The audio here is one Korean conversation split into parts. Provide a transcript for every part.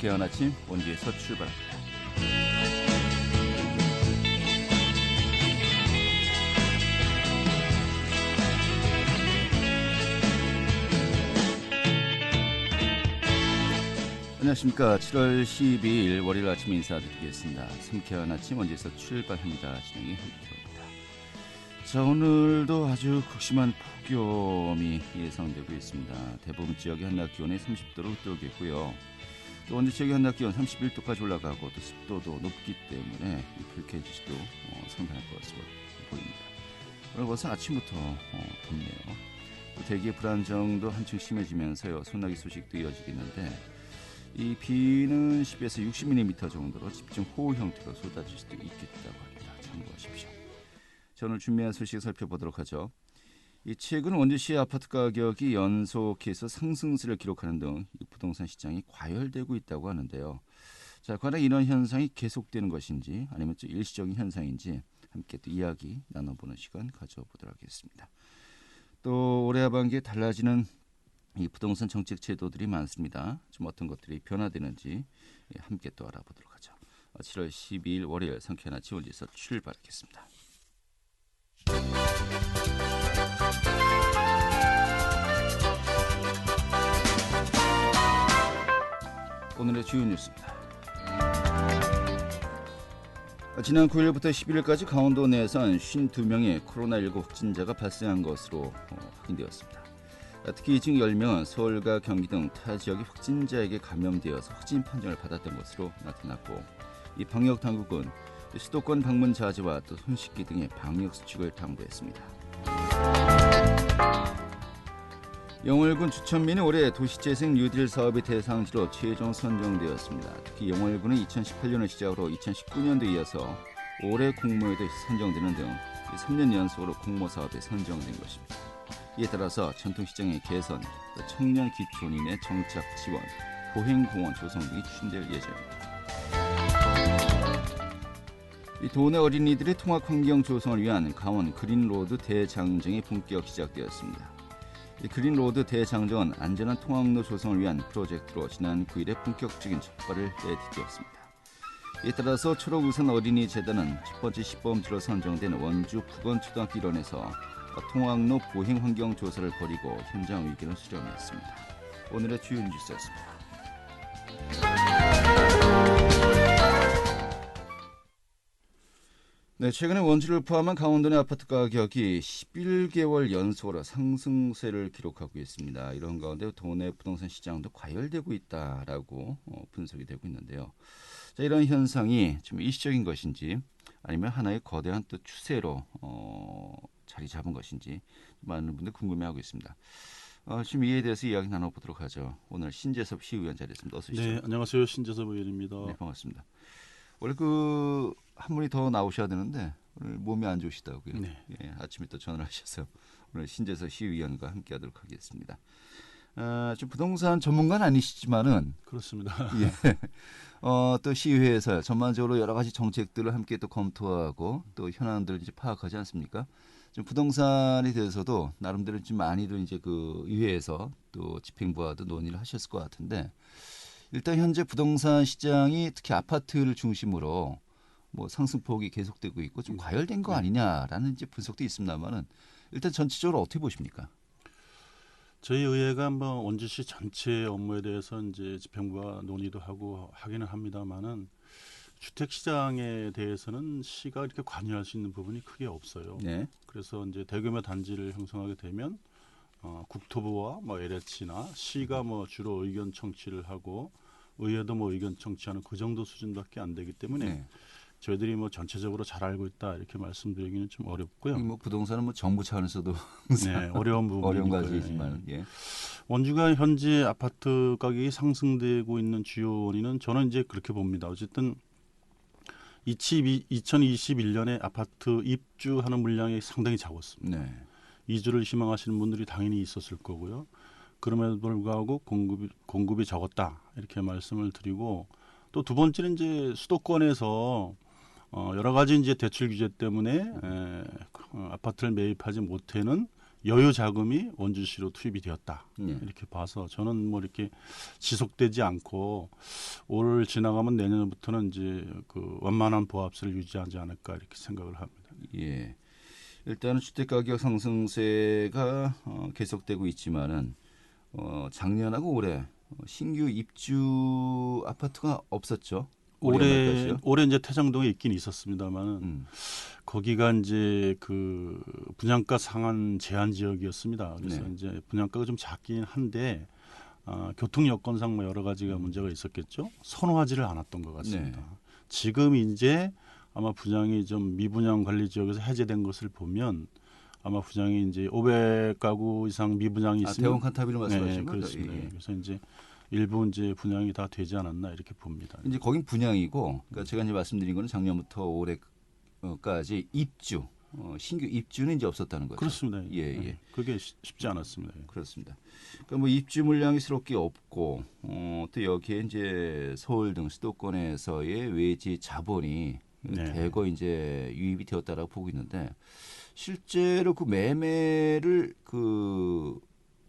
상쾌한 아침 원주에서 출발합니다. 안녕하십니까. 7월 12일 월요일 아침 인사드리겠습니다. 상쾌한 아침 원주에서 출발합니다. 진행이 한국입니다. 자, 오늘도 아주 극심한 폭염이 예상되고 있습니다. 대부분 지역의 한낮 기온이 30도를 웃돌겠고요. 또 원주 지역의 한낮 기온 31도까지 올라가고 또 습도도 높기 때문에 불쾌지수도 상당할 것으로 보입니다. 오늘 벌써 아침부터 덥네요. 또 대기의 불안정도 한층 심해지면서요. 소나기 소식도 이어지겠는데 이 비는 10에서 60mm 정도로 집중호우 형태로 쏟아질 수도 있겠다고 합니다. 참고하십시오. 자, 오늘 준비한 소식 살펴보도록 하죠. 이 최근 원주시의 아파트 가격이 연속해서 상승세를 기록하는 등 부동산 시장이 과열되고 있다고 하는데요. 자, 과연 이런 현상이 계속되는 것인지 아니면 좀 일시적인 현상인지 함께 또 이야기 나눠보는 시간 가져보도록 하겠습니다. 또 올해 하반기에 달라지는 이 부동산 정책 제도들이 많습니다. 좀 어떤 것들이 변화되는지 함께 또 알아보도록 하죠. 7월 12일 월요일 상쾌한 아침 원주에서 출발하겠습니다. 오늘의 주요 뉴스입니다. 지난 9일부터 10일까지 강원도 내에선 52명의 코로나19 확진자가 발생한 것으로 확인되었습니다. 특히 이 중 10명은 서울과 경기 등 타 지역의 확진자에게 감염되어서 확진 판정을 받았던 것으로 나타났고, 이 방역 당국은 수도권 방문 자제와 또 손 씻기 등의 방역 수칙을 당부했습니다. 영월군 주천면이 올해 도시재생 뉴딜 사업의 대상지로 최종 선정되었습니다. 특히 영월군은 2018년을 시작으로 2019년도에 이어서 올해 공모에도 선정되는 등 3년 연속으로 공모사업에 선정된 것입니다. 이에 따라서 전통시장의 개선, 청년 기촌인의 정착 지원, 보행공원 조성 등이 추진될 예정입니다. 이 도내 어린이들의 통학환경 조성을 위한 강원 그린로드 대장정이 본격 시작되었습니다. 이 그린로드 대장정은 안전한 통학로 조성을 위한 프로젝트로 지난 9일에 본격적인 첫발을 내디뎠습니다. 이에 따라서 초록우산 어린이재단은 첫 번째 시범지로 선정된 원주 북원초등학교 일원에서 통학로 보행 환경 조사를 벌이고 현장 의견을 수렴했습니다. 오늘의 주요 뉴스였습니다. 네, 최근에 원주를 포함한 강원도 내 아파트 가격이 11개월 연속으로 상승세를 기록하고 있습니다. 이런 가운데 도내 부동산 시장도 과열되고 있다라고 분석이 되고 있는데요. 자, 이런 현상이 좀 일시적인 것인지 아니면 하나의 거대한 또 추세로 자리 잡은 것인지 많은 분들 궁금해하고 있습니다. 지금 이에 대해서 이야기 나눠보도록 하죠. 오늘 신재섭 시의원 자리했습니다. 어서 오십시오. 네, 안녕하세요. 신재섭 의원입니다. 네, 반갑습니다. 원래 한 분이 더 나오셔야 되는데 오늘 몸이 안 좋으시다고요. 네. 예, 아침에 또 전화를 하셔서 오늘 신재섭 시의원과 함께하도록 하겠습니다. 좀 부동산 전문가는 아니시지만은 그렇습니다. 예. 또 시의회에서 전반적으로 여러 가지 정책들을 함께 또 검토하고 또 현안들을 이제 파악하지 않습니까? 좀 부동산에 대해서도 나름대로 좀 많이도 이제 그 의회에서 또 집행부와도 논의를 하셨을 것 같은데, 일단 현재 부동산 시장이 특히 아파트를 중심으로 뭐 상승폭이 계속되고 있고 좀 과열된 거 아니냐라는 이제 분석도 있습니다만은 일단 전체적으로 어떻게 보십니까? 저희 의회가 한번 원주시 전체 업무에 대해서 이제 집행부와 논의도 하고 하기는 합니다만은 주택 시장에 대해서는 시가 이렇게 관여할 수 있는 부분이 크게 없어요. 네. 그래서 이제 대규모 단지를 형성하게 되면 국토부와 뭐 LH나 시가 뭐 주로 의견 청취를 하고 의회도 뭐 의견 청취하는 그 정도 수준밖에 안 되기 때문에 네. 저희들이 뭐 전체적으로 잘 알고 있다 이렇게 말씀드리기는 좀 어렵고요. 뭐 부동산은 뭐 정부 차원에서도 네, 어려운 부분이니까. 어려운 과제이지만 예. 원주가 현재 아파트 가격이 상승되고 있는 주요 원인은 저는 이제 그렇게 봅니다. 어쨌든 2021년에 아파트 입주하는 물량이 상당히 작았습니다. 네. 이주를 희망하시는 분들이 당연히 있었을 거고요. 그럼에도 불구하고 공급이 적었다 이렇게 말씀을 드리고, 또 두 번째는 이제 수도권에서 여러 가지 이제 대출 규제 때문에 아파트를 매입하지 못하는 여유 자금이 원주시로 투입이 되었다. 네. 이렇게 봐서 저는 뭐 이렇게 지속되지 않고 올 지나가면 내년부터는 이제 그 완만한 보합세를 유지하지 않을까 이렇게 생각을 합니다. 예. 일단은 주택가격 상승세가 계속되고 있지만은 작년하고 올해 신규 입주 아파트가 없었죠. 올해 이제 태장동에 있긴 있었습니다만은 음. 거기가 이제 그 분양가 상한 제한 지역이었습니다. 그래서 네. 이제 분양가가 좀 작긴 한데 교통 여건상 뭐 여러 가지가 문제가 있었겠죠. 선호하지를 않았던 것 같습니다. 네. 지금 이제 아마 분양이 좀 미분양 관리 지역에서 해제된 것을 보면 아마 분양이 이제 500가구 이상 미분양이 있으면 대원 칸타빌을 말씀하시는 거죠? 그렇습니다. 예. 그래서 이제 일부 이제 분양이 다 되지 않았나 이렇게 봅니다. 이제 거긴 분양이고, 그러니까 제가 이제 말씀드린 거는 작년부터 올해까지 입주, 신규 입주는 이제 없었다는 거죠. 그렇습니다. 예. 네, 그게 쉽지 않았습니다. 그렇습니다. 그러니까 뭐 입주 물량이 새롭게 없고, 또 여기에 이제 서울 등 수도권에서의 외지 자본이 네. 대거 이제 유입이 되었다라고 보고 있는데, 실제로 그 매매를 그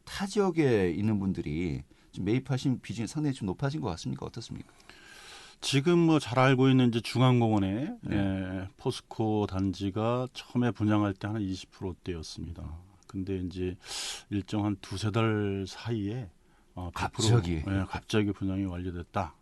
타 지역에 있는 분들이 좀 매입하신 비중이 상당히 좀 높아진 것 같습니까? 어떻습니까? 지금 뭐 잘 알고 있는 이제 중앙공원에 네. 포스코 단지가 처음에 분양할 때 한 20%대였습니다. 근데 이제 일정 한 두세 달 사이에 갑자기 분양이 완료됐다.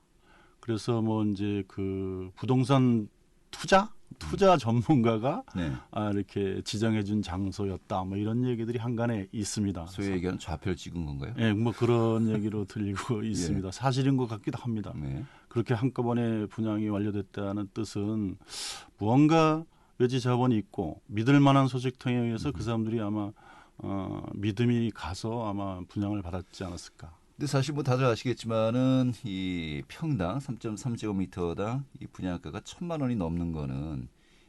그래서 뭐 이제 그 부동산 투자 전문가가 네. 이렇게 지정해준 장소였다. 뭐 이런 얘기들이 한간에 있습니다. 소위 얘기하는 좌표를 찍은 건가요? 네, 뭐 그런 얘기로 들리고 있습니다. 예. 사실인 것 같기도 합니다. 네. 그렇게 한꺼번에 분양이 완료됐다는 뜻은 무언가 외지 자본이 있고 믿을 만한 소식통에 의해서 그 사람들이 아마 믿음이 가서 아마 분양을 받았지 않았을까. 근데 사실 뭐 다들 아시겠지만은 이 평당 3.3제곱미터당 이 분양가가 1,000만 원이 넘는 거는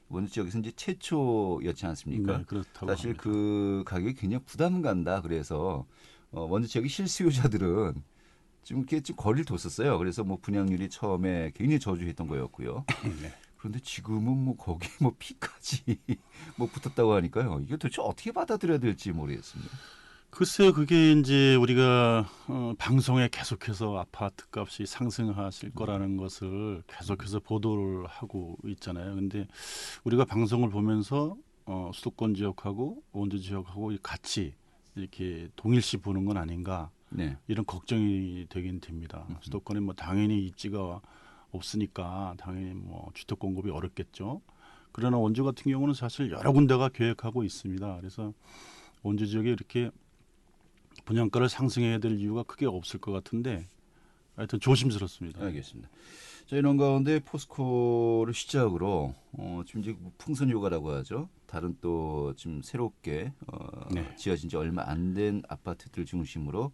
원주 지역에서 이제 최초였지 않습니까? 네, 그렇다고 사실 합니다. 그 가격이 굉장히 부담 간다. 그래서 원주 지역의 실수요자들은 좀 이렇게 좀 거리를 뒀었어요. 그래서 뭐 분양률이 처음에 굉장히 저조했던 거였고요. 네. 그런데 지금은 뭐 거기 뭐 피까지 뭐 붙었다고 하니까요. 이게 도대체 어떻게 받아들여야 될지 모르겠습니다. 글쎄요, 그게 이제 우리가 방송에 계속해서 아파트 값이 상승하실 거라는 것을 계속해서 보도를 하고 있잖아요. 근데 우리가 방송을 보면서 수도권 지역하고 원주 지역하고 같이 이렇게 동일시 보는 건 아닌가 네. 이런 걱정이 되긴 됩니다. 수도권에 뭐 당연히 입지가 없으니까 당연히 뭐 주택 공급이 어렵겠죠. 그러나 원주 같은 경우는 사실 여러 군데가 계획하고 있습니다. 그래서 원주 지역에 이렇게 분양가를 상승해야 될 이유가 크게 없을 것 같은데 하여튼 조심스럽습니다. 알겠습니다. 자, 이런 가운데 포스코를 시작으로 지금 이제 풍선 효과라고 하죠. 다른 또 지금 새롭게 네. 지어진 지 얼마 안 된 아파트들 중심으로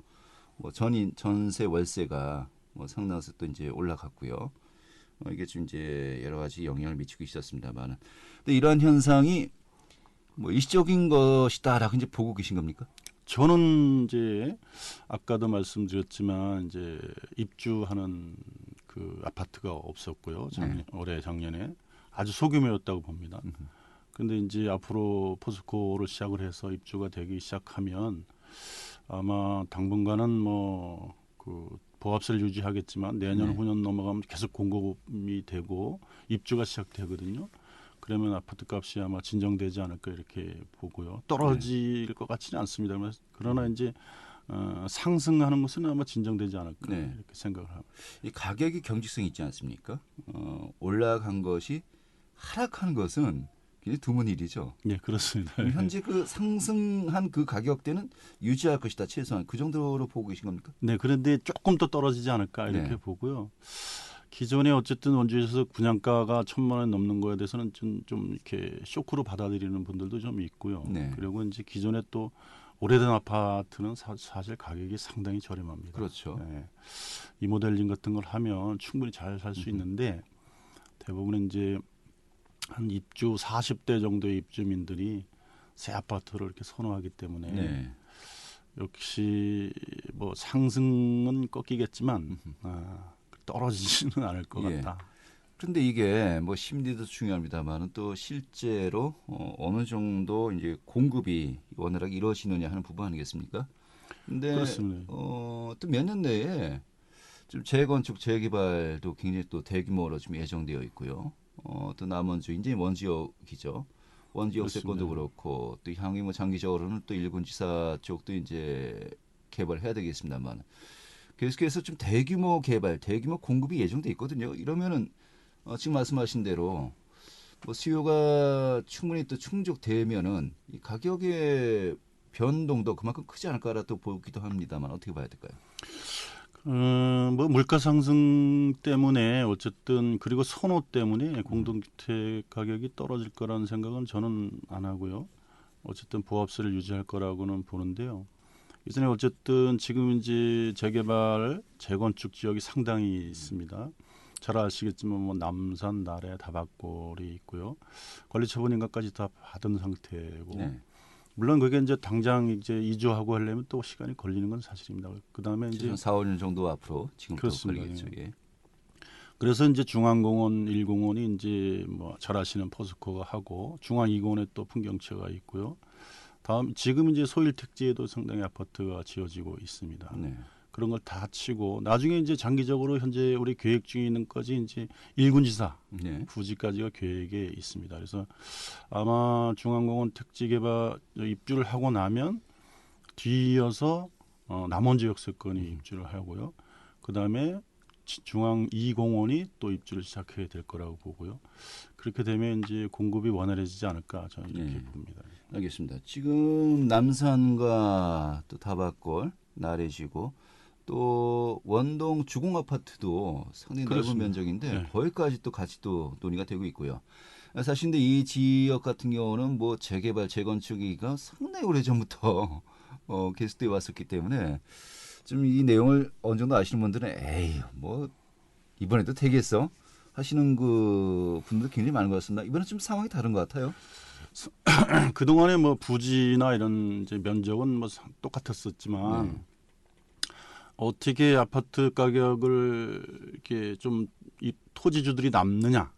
뭐 전세 월세가 뭐 상당수 또 이제 올라갔고요. 이게 지금 이제 여러 가지 영향을 미치고 있었습니다만, 근데 이러한 현상이 뭐 일시적인 것이다라고 이제 보고 계신 겁니까? 저는 이제 아까도 말씀드렸지만 이제 입주하는 그 아파트가 없었고요. 올해 작년에 아주 소규모였다고 봅니다. 그런데 이제 앞으로 포스코를 시작을 해서 입주가 되기 시작하면 아마 당분간은 뭐 그 보합세를 유지하겠지만 내년 후년 넘어가면 계속 공급이 되고 입주가 시작되거든요. 그러면 아파트 값이 아마 진정되지 않을까 이렇게 보고요. 떨어질 것 같지는 않습니다. 그러나 이제 상승하는 것은 아마 진정되지 않을까 이렇게 생각을 합니다. 이 가격이 경직성이 있지 않습니까? 올라간 것이 하락한 것은 굉장히 드문 일이죠. 네, 그렇습니다. 현재 그 상승한 그 가격대는 유지할 것이다. 최소한 그 정도로 보고 계신 겁니까? 네, 그런데 조금 더 떨어지지 않을까 이렇게 보고요. 기존에 어쨌든 원주에서 분양가가 1,000만 원 넘는 거에 대해서는 좀 이렇게 쇼크로 받아들이는 분들도 좀 있고요. 네. 그리고 이제 기존에 또 오래된 아파트는 사실 가격이 상당히 저렴합니다. 그렇죠. 네. 리모델링 같은 걸 하면 충분히 잘 살 수 있는데 대부분 이제 한 입주 40대 정도의 입주민들이 새 아파트를 이렇게 선호하기 때문에 역시 뭐 상승은 꺾이겠지만 떨어지지는 않을 것 같다. 그런데 이게 뭐 심리도 중요합니다만 또 실제로 어느 정도 이제 공급이 원활하게 이루어지느냐 하는 부분 아니겠습니까? 근데 그렇습니다. 또 몇 년 내에 좀 재건축, 재개발도 굉장히 또 대규모로 좀 예정되어 있고요. 또 남원주 이제 원지역이죠. 원지역 세권도 그렇습니다. 그렇고 또 향후 뭐 장기적으로는 또 일본지사 쪽도 이제 개발해야 되겠습니다만 계속해서 좀 대규모 개발, 대규모 공급이 예정돼 있거든요. 이러면은 지금 말씀하신 대로 뭐 수요가 충분히 또 충족되면은 이 가격의 변동도 그만큼 크지 않을까라 또 보기도 합니다만 어떻게 봐야 될까요? 뭐 물가 상승 때문에 어쨌든 그리고 선호 때문에 공동주택 가격이 떨어질 거라는 생각은 저는 안 하고요. 어쨌든 보합세를 유지할 거라고는 보는데요. 예전에 어쨌든 지금 이제 재개발, 재건축 지역이 상당히 있습니다. 잘 아시겠지만 뭐 남산, 나래, 다밭골이 있고요. 관리처분인가까지 다 받은 상태고 네. 물론 그게 이제 당장 이제 이주하고 하려면 또 시간이 걸리는 건 사실입니다. 그다음에 이제 지금 4, 5년 정도 앞으로 지금 또 그렇습니다. 걸리겠죠. 예. 그래서 이제 중앙공원 1공원이 이제 뭐 잘 아시는 포스코가 하고 중앙 2공원에 또 풍경채가 있고요. 다음 지금 이제 소일 택지에도 상당히 아파트가 지어지고 있습니다. 네. 그런 걸 다 치고 나중에 이제 장기적으로 현재 우리 계획 중에 있는 것이 이제 일군지사 네. 부지까지가 계획에 있습니다. 그래서 아마 중앙공원 택지 개발 입주를 하고 나면 뒤이어서 남원지역 세권이 입주를 하고요. 그 다음에 중앙 2공원이 또 입주를 시작해야 될 거라고 보고요. 그렇게 되면 이제 공급이 원활해지지 않을까 저는 이렇게 네. 봅니다. 알겠습니다. 지금 남산과 또 다밭골, 나래지구 또 원동 주공 아파트도 상당히 넓은 그렇습니다. 면적인데 네. 거기까지 또 같이 또 논의가 되고 있고요. 사실 근데 이 지역 같은 경우는 뭐 재개발, 재건축이가 상당히 오래전부터 계속되어 왔었기 때문에 좀 이 내용을 어느 정도 아시는 분들은 에이 뭐 이번에도 되겠어 하시는 그 분들 굉장히 많은 것 같습니다. 이번에 좀 상황이 다른 것 같아요. 그동안에 뭐 부지나 이런 이제 면적은 뭐 똑같았었지만 네. 어떻게 아파트 가격을 이렇게 좀 이 토지주들이 남느냐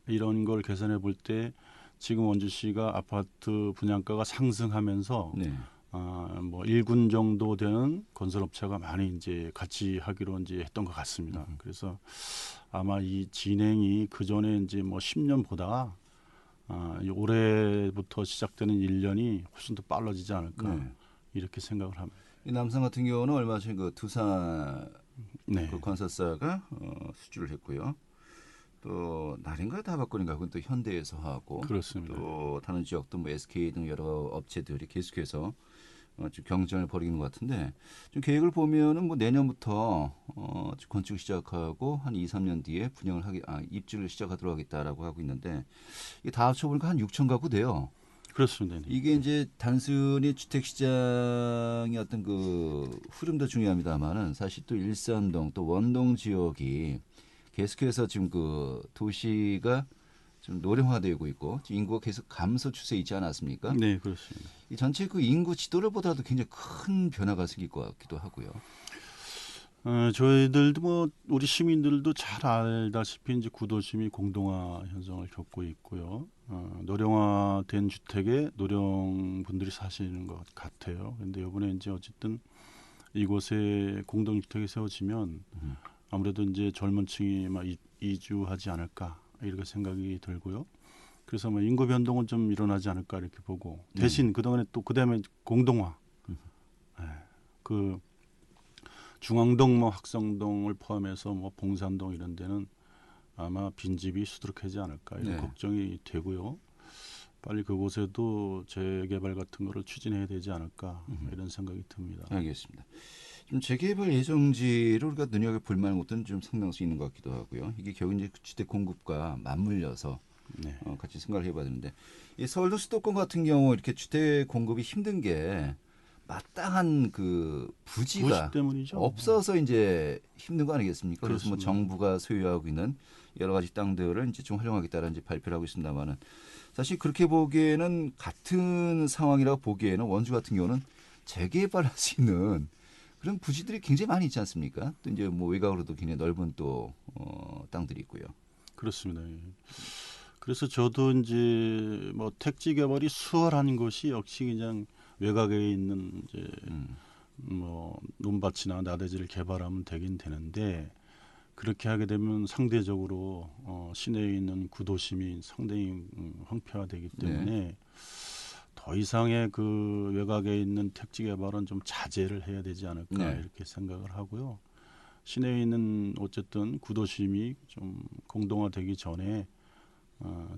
이런 걸 계산해 볼 때 지금 원주시가 아파트 분양가가 상승하면서 네. 뭐 1군 정도 되는 건설업체가 많이 이제 같이 하기로 이제 했던 것 같습니다. 그래서 아마 이 진행이 그 전에 이제 뭐 10년보다 올해부터 시작되는 1년이 훨씬 더 빨라지지 않을까 네. 이렇게 생각을 합니다. 이 남산 같은 경우는 얼마 전에 그 두산 네, 그 건설사가 수주를 했고요. 또 나린가 다바꾼인가 그건 또 현대에서 하고 그렇습니다. 또 다른 지역도 뭐 SK 등 여러 업체들이 계속해서 좀 경쟁을 벌이는 것 같은데 좀 계획을 보면은 뭐 내년부터 건축 시작하고 한 2, 3년 뒤에 입주를 시작하도록 하겠다라고 하고 있는데 이게 다 합쳐보니까 한 6천 가구 돼요. 그렇습니다. 네. 이게 이제 단순히 주택 시장의 어떤 그 흐름도 중요합니다만은 사실 또 일산동 또 원동 지역이 계속해서 지금 그 도시가 좀 노령화되고 있고 지금 인구가 계속 감소 추세에 있지 않았습니까? 네, 그렇습니다. 이 전체 그 인구 지도를 보다도 굉장히 큰 변화가 생길 것 같기도 하고요. 저희들도 뭐 우리 시민들도 잘 알다시피 이제 구도심이 공동화 현상을 겪고 있고요. 노령화된 주택에 노령분들이 사시는 것 같아요. 그런데 이번에 이제 어쨌든 이곳에 공동주택이 세워지면 아무래도 이제 젊은층이 막 이주하지 않을까 이렇게 생각이 들고요. 그래서 뭐 인구 변동은 좀 일어나지 않을까 이렇게 보고 대신 그동안에 또 그다음에 공동화, 그 중앙동, 뭐 학성동을 포함해서 뭐 봉산동 이런 데는 아마 빈집이 수두룩하지 않을까 이런 네. 걱정이 되고요. 빨리 그곳에도 재개발 같은 거를 추진해야 되지 않을까 이런 생각이 듭니다. 알겠습니다. 좀 재개발 예정지를 우리가 눈여겨볼 만한 것들은 좀 상당수 있는 것 같기도 하고요. 이게 결국 이제 주택 공급과 맞물려서 네. 같이 생각을 해봐야 되는데 이 서울도 수도권 같은 경우 이렇게 주택 공급이 힘든 게 마땅한 그 부지가 부지 때문이죠. 없어서 이제 힘든 거 아니겠습니까? 그래서 뭐 그렇습니다. 정부가 소유하고 있는 여러 가지 땅들을 이제 좀 활용하겠다는 이제 발표를 하고 있습니다만은 사실 그렇게 보기에는 같은 상황이라고 보기에는 원주 같은 경우는 재개발할 수 있는 그런 부지들이 굉장히 많이 있지 않습니까? 또 이제 뭐 외곽으로도 굉장히 넓은 또 땅들이 있고요. 그렇습니다. 예. 그래서 저도 이제 뭐 택지 개발이 수월한 것이 역시 그냥 외곽에 있는 이제 뭐 논밭이나 나대지를 개발하면 되긴 되는데 그렇게 하게 되면 상대적으로 시내에 있는 구도심이 상당히 황폐화되기 때문에 더 이상의 그 외곽에 있는 택지 개발은 좀 자제를 해야 되지 않을까 이렇게 생각을 하고요. 시내에 있는 어쨌든 구도심이 좀 공동화되기 전에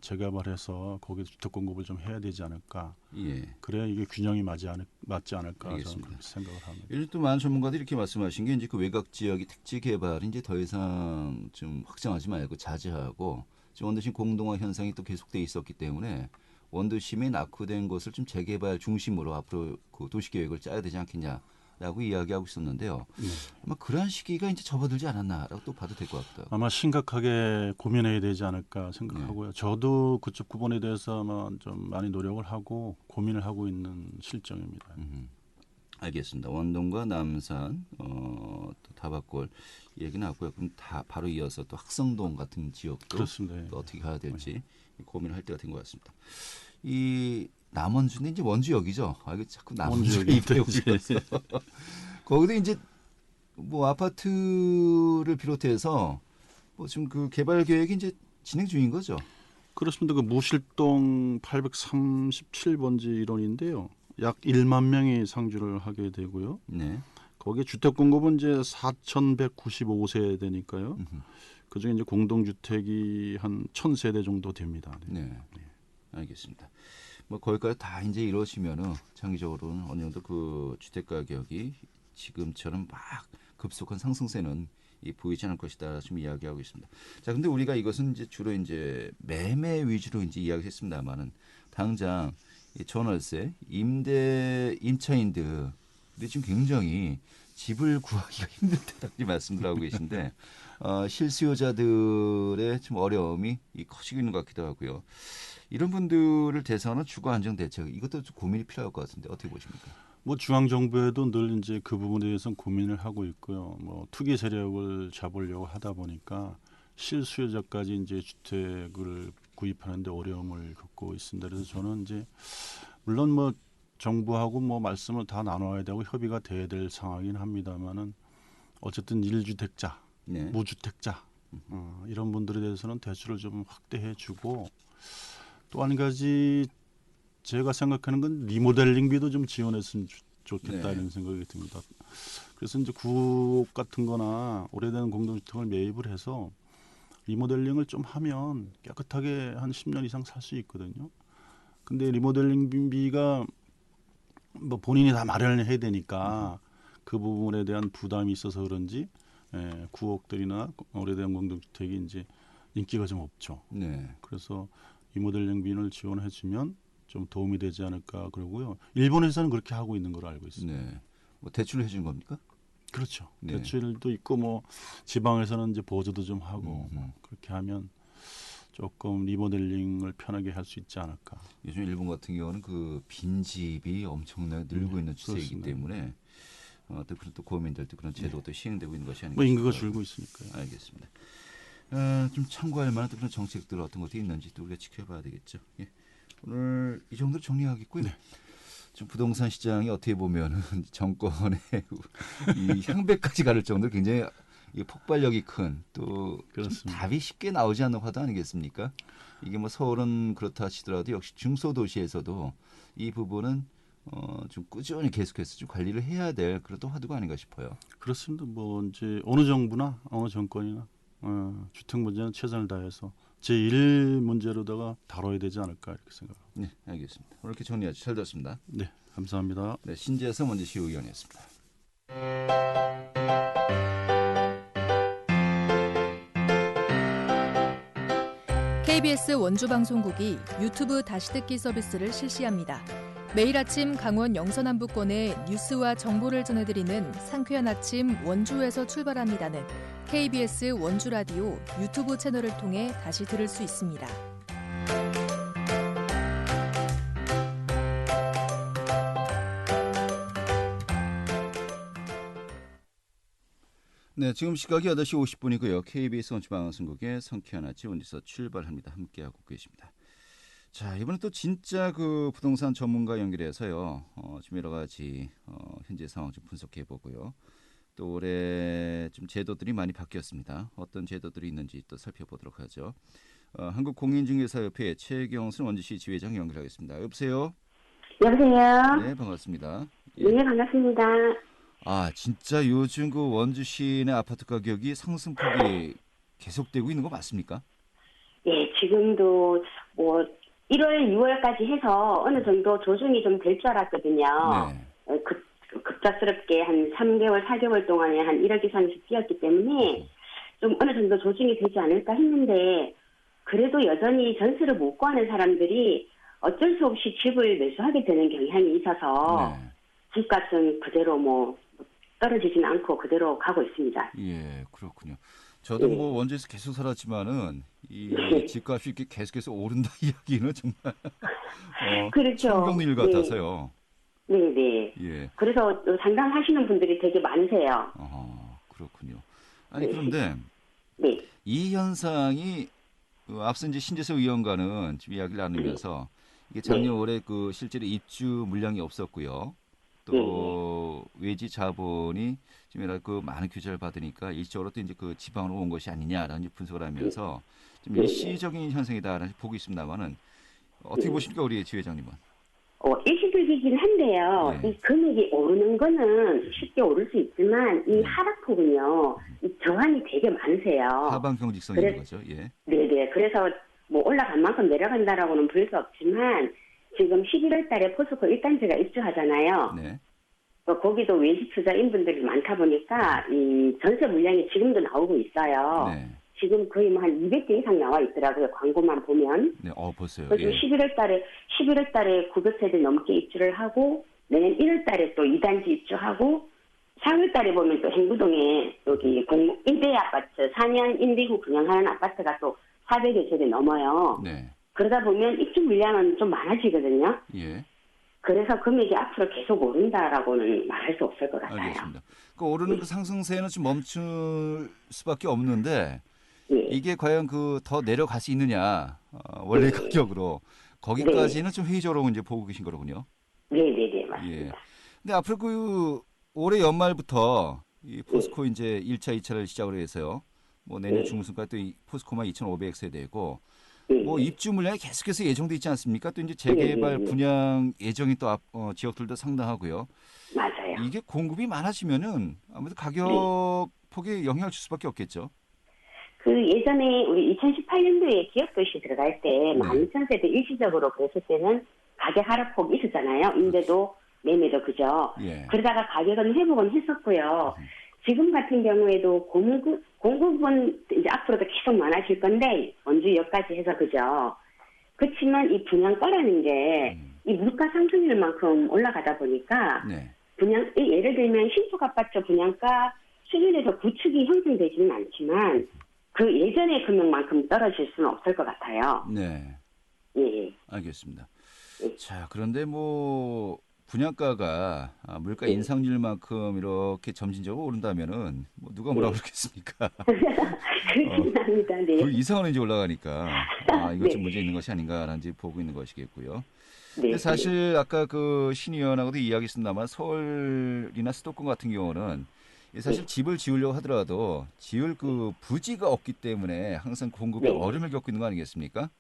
재개발해서 거기에 주택 공급을 좀 해야 되지 않을까. 예. 그래야 이게 균형이 맞지 않을까 알겠습니다. 저는 그렇게 생각을 합니다. 예를 또 많은 전문가들이 이렇게 말씀하신 게 이제 그 외곽 지역의 택지 개발이 이제 더 이상 좀 확장하지 말고 자제하고 지금 원도심 공동화 현상이 또 계속돼 있었기 때문에 원도심이 낙후된 것을 좀 재개발 중심으로 앞으로 그 도시 계획을 짜야 되지 않겠냐라고 이야기하고 있었는데요. 아마 그러한 시기가 이제 접어들지 않았나라고 또 봐도 될 것 같아요. 아마 심각하게 고민해야 되지 않을까 생각하고요. 저도 그쪽 부분에 대해서 아마 좀 많이 노력을 하고 고민을 하고 있는 실정입니다. 알겠습니다. 원동과 남산, 또 다밭골 얘기 나왔고요. 그럼 다 바로 이어서 또 학성동 같은 지역도 그렇습니다. 또 어떻게 가야 될지 고민을 할 때가 된 것 같습니다. 이 남원주는 이제 원주역이죠. 이게 자꾸 남원주역이 입에 오셔서 거기도 이제 뭐 아파트를 비롯해서 뭐 지금 그 개발 계획이 이제 진행 중인 거죠. 그렇습니다. 그 무실동 837번지 일원인데요. 약 1만 명이 상주를 하게 되고요. 네. 거기에 주택 공급은 이제 4,195세대니까요. 그중에 이제 공동주택이 한 1,000세대 정도 됩니다. 네. 알겠습니다. 뭐 거기까지 다 이제 이루어지면은 장기적으로는 어느 정도 그 주택 가격이 지금처럼 막 급속한 상승세는 보이지 않을 것이다 지금 이야기하고 있습니다. 자, 근데 우리가 이것은 이제 주로 이제 매매 위주로 이제 이야기했습니다만은 당장 이 전월세 임차인들이 지금 굉장히 집을 구하기가 힘들다고 말씀을 하고 계신데 실수요자들의 좀 어려움이 커지고 있는 것 같기도 하고요. 이런 분들을 대상으로 주거 안정 대책 이것도 좀 고민이 필요할 것 같은데 어떻게 보십니까? 뭐 중앙 정부에도 늘 이제 그 부분에 대해서 고민을 하고 있고요. 뭐 투기 세력을 잡으려고 하다 보니까 실수요자까지 이제 주택을 구입하는데 어려움을 겪고 있습니다. 그래서 저는 이제 물론 뭐 정부하고 뭐 말씀을 다 나눠야 되고 협의가 돼야 될 상황이긴 합니다만은 어쨌든 1주택자, 무주택자 이런 분들에 대해서는 대출을 좀 확대해주고 또 한 가지 제가 생각하는 건 리모델링비도 좀 지원했으면 좋겠다 이런 생각이 듭니다. 그래서 이제 구옥 같은 거나 오래된 공동주택을 매입을 해서 리모델링을 좀 하면 깨끗하게 한 10년 이상 살 수 있거든요. 근데 리모델링비가 뭐 본인이 다 마련을 해야 되니까 그 부분에 대한 부담이 있어서 그런지 구옥들이나 오래된 공동주택이 이제 인기가 좀 없죠. 네. 그래서 리모델링비를 지원해주면 좀 도움이 되지 않을까 그러고요. 일본에서는 그렇게 하고 있는 걸로 알고 있습니다. 네. 뭐 대출을 해준 겁니까? 그렇죠. 네. 대출도 있고 뭐 지방에서는 이제 보조도 좀 하고 그렇게 하면 조금 리모델링을 편하게 할 수 있지 않을까. 요즘 일본 같은 경우는 그 빈집이 엄청나게 늘고 있는 추세이기 때문에 또 그런 또 고민들 또 그런 제도가 또 시행되고 있는 것이 아닌가. 뭐 인구가 줄고 있으니까요. 알겠습니다. 좀 참고할 만한 또 그런 정책들 어떤 것들이 있는지 또 우리가 지켜봐야 되겠죠. 예. 오늘 이 정도로 정리하겠고요. 네. 좀 부동산 시장이 어떻게 보면은 정권의 이 향배까지 가를 정도로 굉장히 이 폭발력이 큰 또 답이 쉽게 나오지 않는 화두 아니겠습니까? 이게 뭐 서울은 그렇다 하시더라도 역시 중소도시에서도 이 부분은 좀 꾸준히 계속해서 좀 관리를 해야 될 그런 또 화두가 아닌가 싶어요. 그렇습니다. 뭐 이제 어느 정부나 어느 정권이나 주택 문제는 최선을 다해서 제1 문제로다가 다뤄야 되지 않을까 이렇게 생각합니다. 네, 알겠습니다. 오늘 이렇게 정리하시 잘 들었습니다. 네, 감사합니다. 네, 신재성 원주시 의원이었습니다. KBS 원주방송국이 유튜브 다시 듣기 서비스를 실시합니다. 매일 아침 강원 영서남부권의 뉴스와 정보를 전해드리는 상쾌한 아침 원주에서 출발합니다는 KBS 원주라디오 유튜브 채널을 통해 다시 들을 수 있습니다. 네, 지금 시각이 8시 50분이고요. KBS 원주방송국의 성쾌한 아침 원에서 출발합니다. 함께하고 계십니다. 자, 이번에 또 진짜 그 부동산 전문가 연결해서요. 좀 여러 가지 현재 상황 좀 분석해 보고요. 또 올해 좀 제도들이 많이 바뀌었습니다. 어떤 제도들이 있는지 또 살펴보도록 하죠. 한국공인중개사협회 최경순 원주시 지회장 연결하겠습니다. 여보세요? 여보세요? 네, 반갑습니다. 네, 반갑습니다. 아, 진짜 요즘 그 원주시 내 아파트 가격이 상승폭이 계속되고 있는 거 맞습니까? 예, 지금도 뭐 1월, 6월까지 해서 어느 정도 조정이 좀 될 줄 알았거든요. 네. 급작스럽게 한 3개월, 4개월 동안에 한 1억 이상씩 뛰었기 때문에 좀 어느 정도 조정이 되지 않을까 했는데 그래도 여전히 전세를 못 구하는 사람들이 어쩔 수 없이 집을 매수하게 되는 경향이 있어서 네. 집값은 그대로 뭐 떨어지진 않고 그대로 가고 있습니다. 예, 그렇군요. 저도 네. 뭐 원주에서 계속 살았지만은 이 네. 집값이 이렇게 계속해서 오른다 이야기는 정말 그렇죠. 처음 겪는 일 같아서요. 네네. 예, 그래서 상담하시는 분들이 되게 많으세요. 그렇군요. 아니 네. 그런데 네. 이 현상이 앞서 이제 신재석 의원과는 좀 이야기를 나누면서 이게 작년 올해 그 실제로 입주 물량이 없었고요. 또 외지 자본이 좀 여러 그 많은 규제를 받으니까 일시적으로 또 이제 그 지방으로 온 것이 아니냐라는 이제 분석을 하면서 좀 일시적인 현상이다라는 보고 있습니다만은 어떻게 보십니까 우리 지회장님은? 일시적이긴 한데요. 네. 이 금액이 오르는 거는 쉽게 오를 수 있지만 이 하락폭은요. 이 저항이 되게 많으세요. 하방 경직성이 있는 거죠. 예. 네네. 그래서 뭐 올라간 만큼 내려간다라고는 볼 수 없지만 지금 11월 달에 포스코 1단지가 입주하잖아요. 네. 거기도 외지 투자인분들이 많다 보니까 이 전세 물량이 지금도 나오고 있어요. 네. 지금 거의 뭐 한 200개 이상 나와 있더라고요. 광고만 보면. 네. 벌써요. 그래서 예. 11월 달에 900세대 넘게 입주를 하고 내년 1월 달에 또 2단지 입주하고 4월 달에 보면 또 행부동에 여기 임대 아파트 4년 임대 후 분양하는 아파트가 또 400여 세대 넘어요. 네. 그러다 보면 입주 물량은 좀 많아지거든요. 예. 그래서 금액이 앞으로 계속 오른다라고는 말할 수 없을 것 같아요. 알겠습니다. 그 오르는 그 상승세는 좀 멈출 수밖에 없는데 예. 이게 과연 그 더 내려갈 수 있느냐 원래 가격으로 거기까지는 좀 회의적으로 이제 보고 계신 거로군요. 네네네 맞습니다. 예. 근데 앞으로 그 올해 연말부터 이 포스코 이제 1차, 2차를 시작으로 해서요. 뭐 내년 중순까지 또 이 포스코만 2,500세대고 뭐 입주 물량이 계속해서 예정돼 있지 않습니까? 또 이제 재개발 분양 예정이 또 지역들도 상당하고요. 맞아요. 이게 공급이 많아지면은 아무래도 가격 폭에 영향을 줄 수밖에 없겠죠. 그 예전에 우리 2018년도에 기업도시 들어갈 때 12,000세대 일시적으로 그랬을 때는 가격 하락폭이 있었잖아요. 임대도 매매도 그죠. 예. 그러다가 가격은 회복은 했었고요. 지금 같은 경우에도 공급은 이제 앞으로도 계속 많아질 건데 원주역까지 해서 그죠. 그렇지만 이 분양가라는 게 이 물가 상승률만큼 올라가다 보니까 네. 예를 들면 신축 아파트 분양가 수준에서 구축이 형성되지는 않지만 그 예전의 금액만큼 떨어질 수는 없을 것 같아요. 네. 예. 알겠습니다. 자, 그런데 뭐 분양가가 물가 인상률만큼 이렇게 점진적으로 오른다면은 뭐 누가 뭐라고 그러겠습니까? 그렇긴 합니다. 네. 그 이상으로 이제 올라가니까 이거 좀 네. 문제 있는 것이 아닌가라는지 보고 있는 것이겠고요. 네. 근데 사실 아까 그 신 의원하고도 이야기했습니다만 서울이나 수도권 같은 경우는 사실 집을 지으려고 하더라도 지을 그 부지가 없기 때문에 항상 공급에 어려움을 겪고 있는 거 아니겠습니까?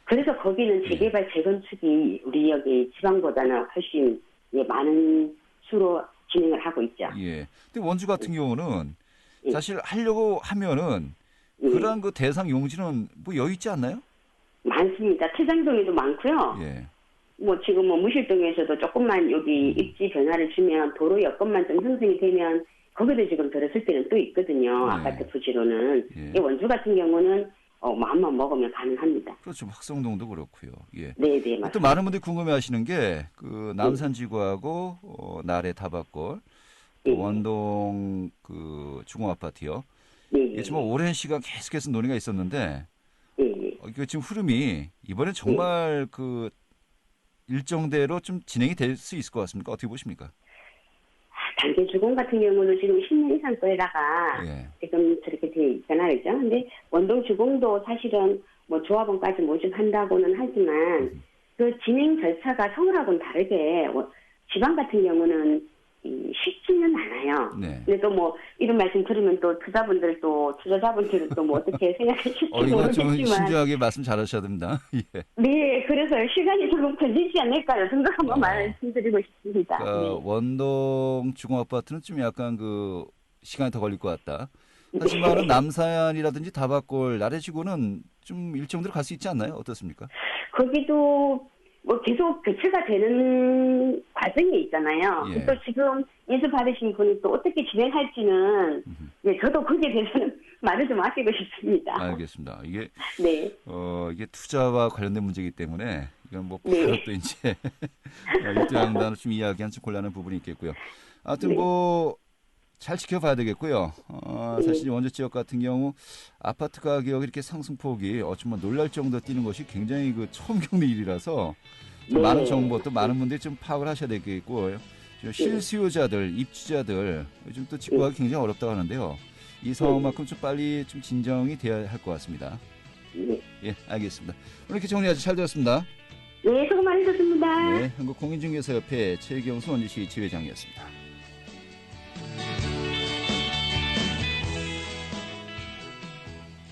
그래서 거기는 재개발, 재건축이 우리 여기 지방보다는 훨씬 많은 수로 진행을 하고 있죠. 예. 근데 원주 같은 경우는 사실 하려고 하면은 그러한 그 대상 용지는 뭐 여유 있지 않나요? 많습니다. 태장동에도 많고요. 예. 뭐 지금 뭐 무실동에서도 조금만 여기 입지 변화를 주면 도로 여건만 좀 형성이 되면 거기도 지금 들었을 때는 또 있거든요. 아파트 부지로는. 예. 원주 같은 경우는 마음만 먹으면 가능합니다. 그렇죠. 확성동도 그렇고요. 예. 네, 맞습니다. 또 많은 분들이 궁금해하시는 게 그 남산지구하고 나래 다밭골, 원동 그 중앙아파트요. 이게 정말 오랜 시간 계속해서 논의가 있었는데 이게 지금 흐름이 이번에 정말 그 일정대로 좀 진행이 될 수 있을 것 같습니까? 어떻게 보십니까? 단계 주공 같은 경우는 지금 10년 이상 거에다가 예. 지금 저렇게 되어 있잖아요. 그죠? 근데 원동 주공도 사실은 뭐 조합원까지 모집한다고는 하지만 그 진행 절차가 서울하고는 다르게 지방 같은 경우는 쉽지는 않아요. 네. 근데 또 뭐 이런 말씀 들으면 또 투자자분들은 또 뭐 어떻게 생각하실지 이거 좀 모르겠지만 신중하게 말씀 잘하셔야 됩니다. 예. 네, 그래서 시간이 조금 걸리지 않을까요? 생각 한번 말씀드리고 싶습니다. 그러니까 네. 원동 주공 아파트는 좀 약간 그 시간이 더 걸릴 것 같다. 하지만은 남산이라든지 다밭골 나래지구는 좀 일정대로 갈 수 있지 않나요? 어떻습니까? 거기도 뭐 계속 교체가 되는 과정이 있잖아요. 예. 또 지금 인수 받으신 분이 또 어떻게 진행할지는 예, 저도 거기에 대해서는 말을 좀 아끼고 싶습니다. 알겠습니다. 이게 네. 이게 투자와 관련된 문제이기 때문에 이건 뭐 바로 네. 또 이제 일대양단을 좀 이야기한 좀 곤란한 부분이 있겠고요. 아무튼 네. 뭐 잘 지켜봐야 되겠고요. 사실 원주 지역 같은 경우 아파트 가격 이렇게 상승폭이 어쩌면 놀랄 정도 뛰는 것이 굉장히 그 처음 겪는 일이라서 좀 네. 많은 정보 또 많은 분들이 좀 파악을 하셔야 되겠고 실수요자들, 입주자들 요즘 또 직구하기 굉장히 어렵다고 하는데요. 이 상황만큼 좀 빨리 좀 진정이 돼야 할 것 같습니다. 네. 예, 알겠습니다. 오늘 이렇게 정리 아주 잘 들었습니다. 네, 수고 많으셨습니다. 네, 한국공인중개사협회 최경수 원주시 지회장이었습니다.